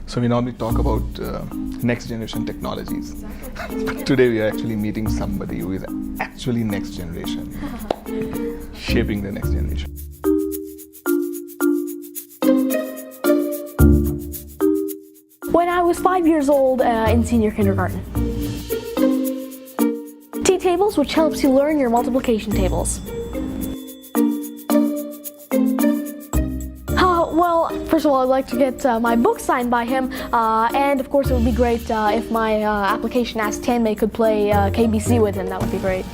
So we normally talk about next generation technologies. But today we are actually meeting somebody who is actually next generation, shaping the next generation. When I was 5 years old in senior kindergarten. T-tables, which helps you learn your multiplication tables. Well, first of all, I'd like to get my book signed by him, and of course it would be great if my application Ask Tanmay could play KBC with him. That would be great.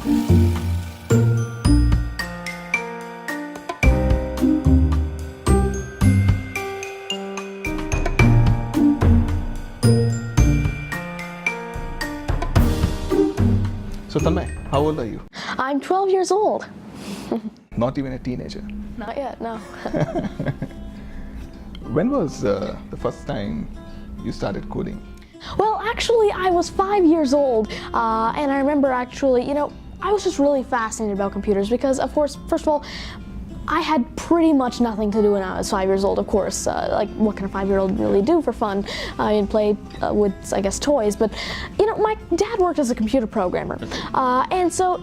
So Tanmay, how old are you? I'm 12 years old. Not even a teenager. Not yet, no. When was the first time you started coding? Well, actually, I was 5 years old, and I remember actually, I was just really fascinated about computers because, of course, first of all, I had pretty much nothing to do when I was 5 years old, of course. Like, what can a 5-year-old really do for fun? I play with, I guess, toys. But, my dad worked as a computer programmer. And so,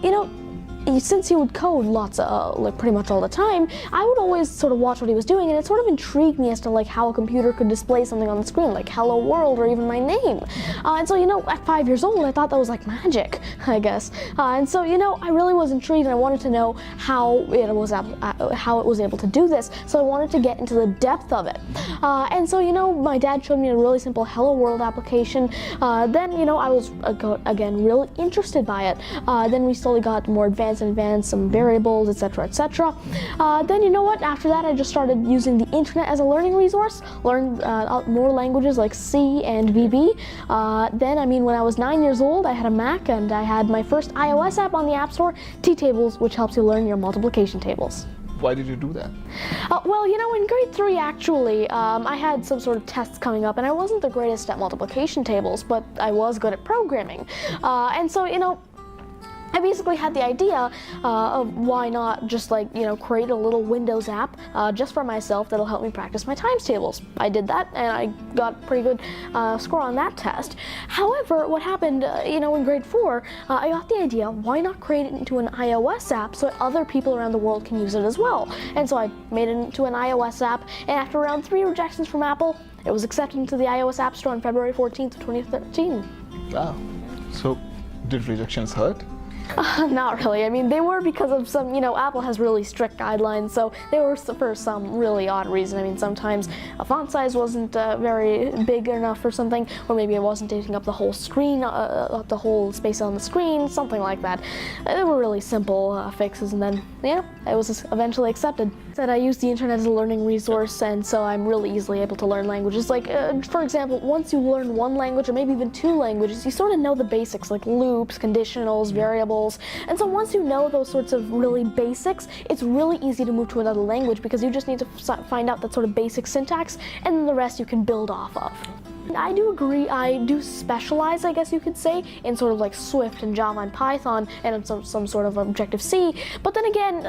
since he would code lots of, pretty much all the time, I would always sort of watch what he was doing, and it sort of intrigued me as to how a computer could display something on the screen, like hello world or even my name. And so, at 5 years old, I thought that was like magic, I guess. And so, I really was intrigued, and I wanted to know how it was able to do this. So I wanted to get into the depth of it. And so, my dad showed me a really simple hello world application. Then, I was again really interested by it. Then we slowly got more advanced some variables, etc., etc. Then after that I just started using the internet as a learning resource, learned more languages like C and VB. Then when I was 9 years old, I had a Mac and I had my first iOS app on the App Store, T-tables, which helps you learn your multiplication tables. Why did you do that? Well, in grade 3 actually, I had some sort of tests coming up and I wasn't the greatest at multiplication tables, but I was good at programming. And so, I basically had the idea of why not just create a little Windows app just for myself that'll help me practice my times tables. I did that and I got a pretty good score on that test. However, what happened, in grade 4, I got the idea, why not create it into an iOS app so other people around the world can use it as well? And so I made it into an iOS app, and after around 3 rejections from Apple, it was accepted into the iOS App Store on February 14th, 2013. Wow. So, did rejections hurt? Not really. They were because of some, Apple has really strict guidelines, so they were for some really odd reason. Sometimes a font size wasn't very big enough for something, or maybe it wasn't taking up the whole screen, the whole space on the screen, something like that. They were really simple fixes, and then, it was eventually accepted. Said I use the internet as a learning resource, and so I'm really easily able to learn languages. Like, for example, once you learn one language, or maybe even 2 languages, you sort of know the basics, like loops, conditionals, variables. And so once you know those sorts of really basics, it's really easy to move to another language because you just need to find out that sort of basic syntax, and then the rest you can build off of. I do agree, I do specialize, I guess you could say, in sort of like Swift and Java and Python and some sort of Objective-C, but then again,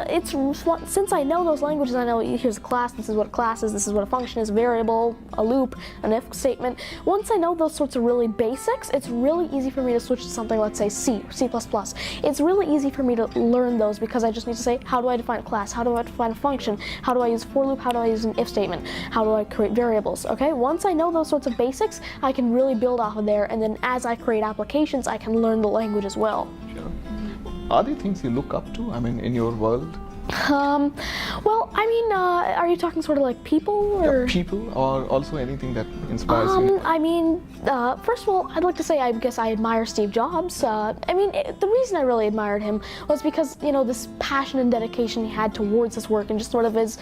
since I know those languages, I know here's a class, this is what a class is, this is what a function is, a variable, a loop, an if statement. Once I know those sorts of really basics, it's really easy for me to switch to something, let's say C, C++. It's really easy for me to learn those because I just need to say, how do I define a class, how do I define a function, how do I use a for loop, how do I use an if statement, how do I create variables, okay? Once I know those sorts of basics, I can really build off of there, and then as I create applications, I can learn the language as well. Sure. Are there things you look up to, in your world? Well, are you talking sort of like people, or? Yeah, people, or also anything that inspires you? First of all, I'd like to say I guess I admire Steve Jobs. The reason I really admired him was because, this passion and dedication he had towards his work and just sort of his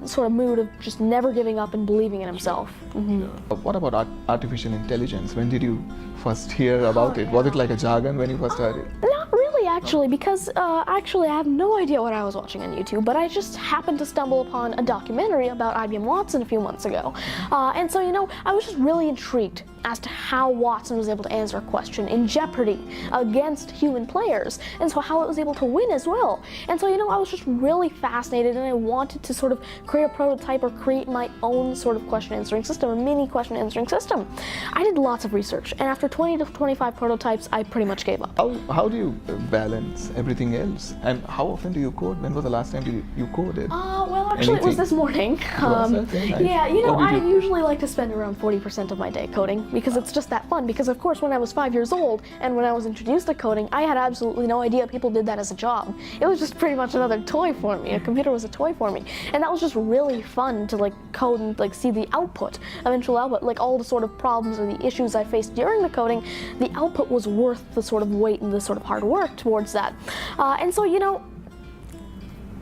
sort of mood of just never giving up and believing in himself. Mm-hmm. What about artificial intelligence? When did you first hear about it? Was it like a jargon when you first heard it? Not really, actually, because actually I have no idea what I was watching on YouTube, but I just happened to stumble upon a documentary about IBM Watson a few months ago. And so, I was just really intrigued as to how Watson was able to answer a question in Jeopardy against human players, and so how it was able to win as well. And so, I was just really fascinated, and I wanted to sort of create a prototype or create my own sort of question answering system, a mini question answering system. I did lots of research, and after 20 to 25 prototypes, I pretty much gave up. How do you balance everything else? And how often do you code? When was the last time you coded? Well, actually, it was this morning. Okay, nice. Yeah, I usually like to spend around 40% of my day coding, because it's just that fun. Because of course, when I was 5 years old and when I was introduced to coding, I had absolutely no idea people did that as a job. It was just pretty much another toy for me. A computer was a toy for me, and that was just really fun to code and see the output, eventual output, all the sort of problems or the issues I faced during the coding. The output was worth the sort of weight and the sort of hard work towards that. And so,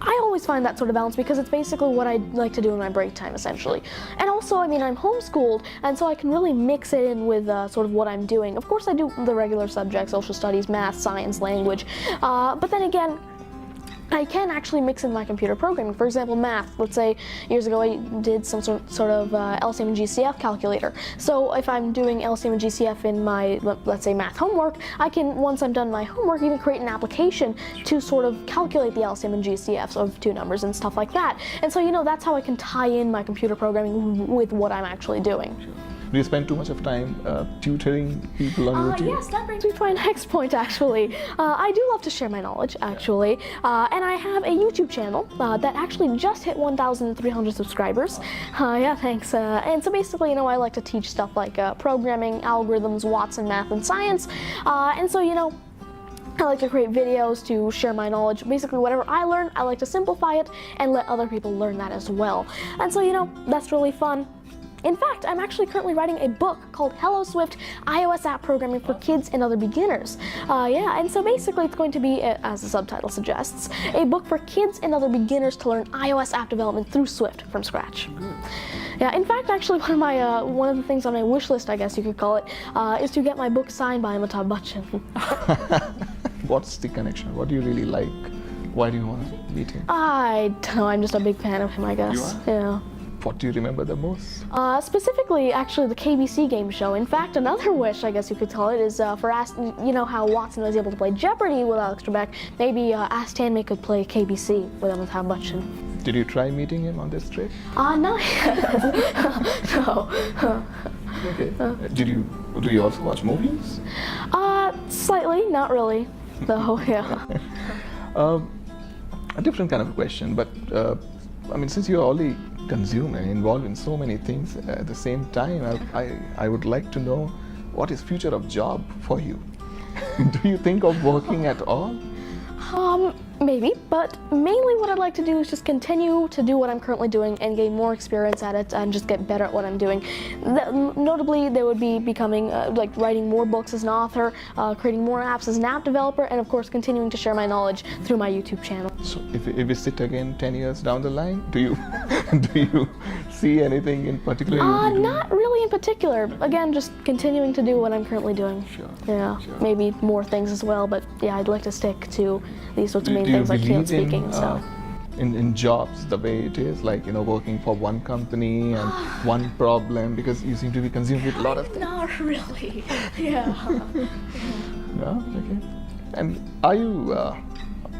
I always find that sort of balance, because it's basically what I like to do in my break time, essentially. And also, I'm homeschooled, and so I can really mix it in with sort of what I'm doing. Of course, I do the regular subjects, social studies, math, science, language, but then again, I can actually mix in my computer programming. For example, math. Let's say years ago I did some sort of LCM and GCF calculator. So if I'm doing LCM and GCF in my, let's say, math homework, I can, once I'm done my homework, even create an application to sort of calculate the LCM and GCFs of two numbers and stuff like that. And so, that's how I can tie in my computer programming with what I'm actually doing. Sure. Do you spend too much of time tutoring people on YouTube? Yes, that brings me to my next point, actually. I do love to share my knowledge, actually. And I have a YouTube channel that actually just hit 1,300 subscribers. Yeah, thanks. And so basically, I like to teach stuff like programming, algorithms, Watson, math, and science. And so, I like to create videos to share my knowledge. Basically, whatever I learn, I like to simplify it and let other people learn that as well. And so, that's really fun. In fact, I'm actually currently writing a book called Hello Swift, iOS App Programming for Kids and Other Beginners. Yeah, and so basically it's going to be, as the subtitle suggests, a book for kids and other beginners to learn iOS app development through Swift from scratch. Yeah, in fact, actually one of the things on my wish list, I guess you could call it, is to get my book signed by Amitabh Bachchan. What's the connection? What do you really like? Why do you want to meet him? I don't know, I'm just a big fan of him, I guess. You are? Yeah. What do you remember the most? Specifically, actually, the KBC game show. In fact, another wish, I guess you could call it, is for how Watson was able to play Jeopardy with Alex Trebek. Maybe Ask Tanmay could play KBC with Amitabh Bachchan. Did you try meeting him on this trip? No. No. Okay. Do you also watch movies? Slightly, not really, though. Yeah. A different kind of question, but since you're already consumed and involved in so many things at the same time, I would like to know, what is future of job for you? Do you think of working at all? Maybe, but mainly what I'd like to do is just continue to do what I'm currently doing and gain more experience at it and just get better at what I'm doing. Notably, there would be becoming, writing more books as an author, creating more apps as an app developer, and of course continuing to share my knowledge through my YouTube channel. So if we sit again 10 years down the line, do you see anything in particular? Not really in particular. Again, just continuing to do what I'm currently doing. Sure. Yeah, sure. Maybe more things as well, but yeah, I'd like to stick to these sorts of main do you things like field believe speaking and stuff. In jobs the way it is, working for one company and one problem, because you seem to be consumed with a lot of things? Not really. Yeah. No? Okay. And are you a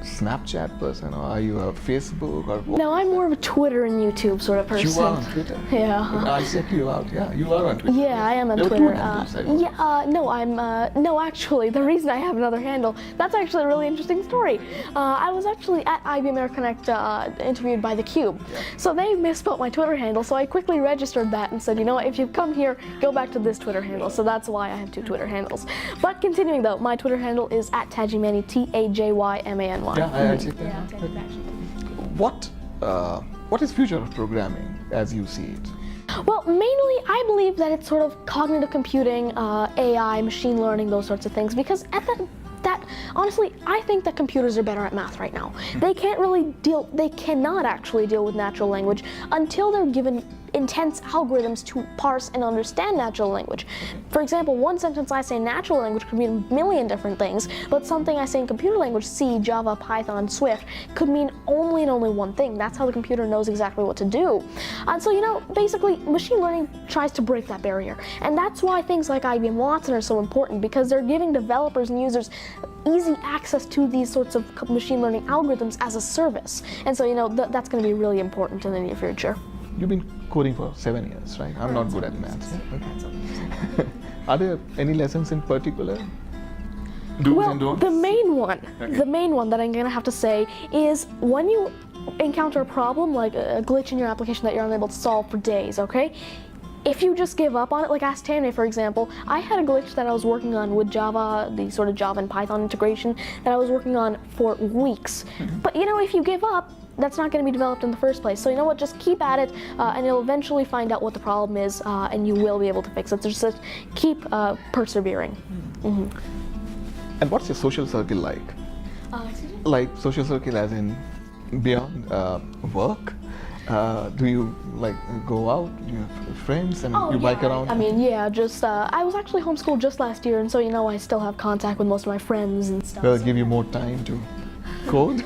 Snapchat person, or are you a Facebook, or what? No, I'm more of a Twitter and YouTube sort of person. You are on Twitter? Yeah. I checked you out. Yeah, you are on Twitter. Yeah, I am on There Twitter. were two handles, I thought. No, actually, the reason I have another handle, that's actually a really interesting story. I was actually at IBM Air Connect interviewed by theCUBE. Yeah. So they misspelled my Twitter handle, so I quickly registered that and said, what, if you've come here, go back to this Twitter handle. So that's why I have two Twitter handles. But continuing though, my Twitter handle is @Tajymany, TAJYMANY. Yeah, I checked that. What is future of programming as you see it? Well, mainly I believe that it's sort of cognitive computing, AI, machine learning, those sorts of things, because at that honestly, I think that computers are better at math right now. They cannot actually deal with natural language until they're given intense algorithms to parse and understand natural language. For example, one sentence I say in natural language could mean a million different things, but something I say in computer language, C, Java, Python, Swift, could mean only and only one thing. That's how the computer knows exactly what to do. And so, basically, machine learning tries to break that barrier. And that's why things like IBM Watson are so important, because they're giving developers and users easy access to these sorts of machine learning algorithms as a service. And so, that's going to be really important in the near future. You've been coding for 7 years, right? I'm not good at maths. Okay. Are there any lessons in particular? Do's and don'ts? The main one that I'm going to have to say is when you encounter a problem like a glitch in your application that you're unable to solve for days, okay? If you just give up on it, like Ask Tammy, for example, I had a glitch that I was working on with Java, the sort of Java and Python integration that I was working on for weeks. But if you give up, that's not going to be developed in the first place. So you know what, just keep at it, and you'll eventually find out what the problem is, and you will be able to fix it. So just keep persevering. And what's your social circle like? Like social circle as in beyond work? Do you go out? Do you have friends and you bike around? I mean, yeah, just I was actually homeschooled just last year, and so I still have contact with most of my friends and stuff. Will it give you more time to code?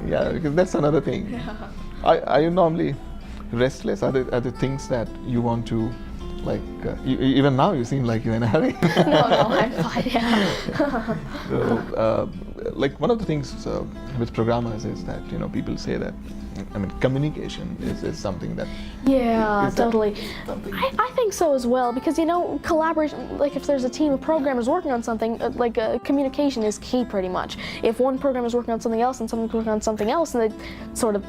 Yeah, because that's another thing. Yeah. Are you normally restless? Are there things that you want to even now you seem like you're in a hurry? No, I'm fine. Yeah. So, one of the things with programmers is that people say that communication is something that. Yeah, totally. I think so as well, because collaboration. Like if there's a team of programmers working on something, communication is key pretty much. If one programmer is working on something else and someone's working on something else, and they sort of,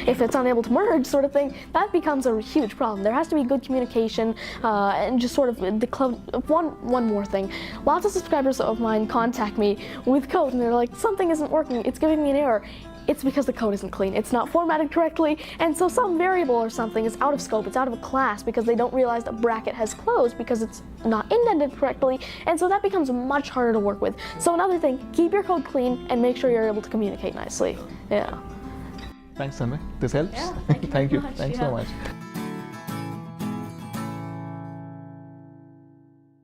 if it's unable to merge, sort of thing, that becomes a huge problem. There has to be good communication, and just sort of the cloud. One more thing, lots of subscribers of mine contact me with code, and they're like, something isn't working. It's giving me an error. It's because the code isn't clean. It's not formatted correctly, and so some variable or something is out of scope. It's out of a class because they don't realize the bracket has closed because it's not indented correctly, and so that becomes much harder to work with. So another thing, keep your code clean and make sure you're able to communicate nicely. Yeah. Thanks, Tanmay. This helps. Yeah, thank you. Thanks so much.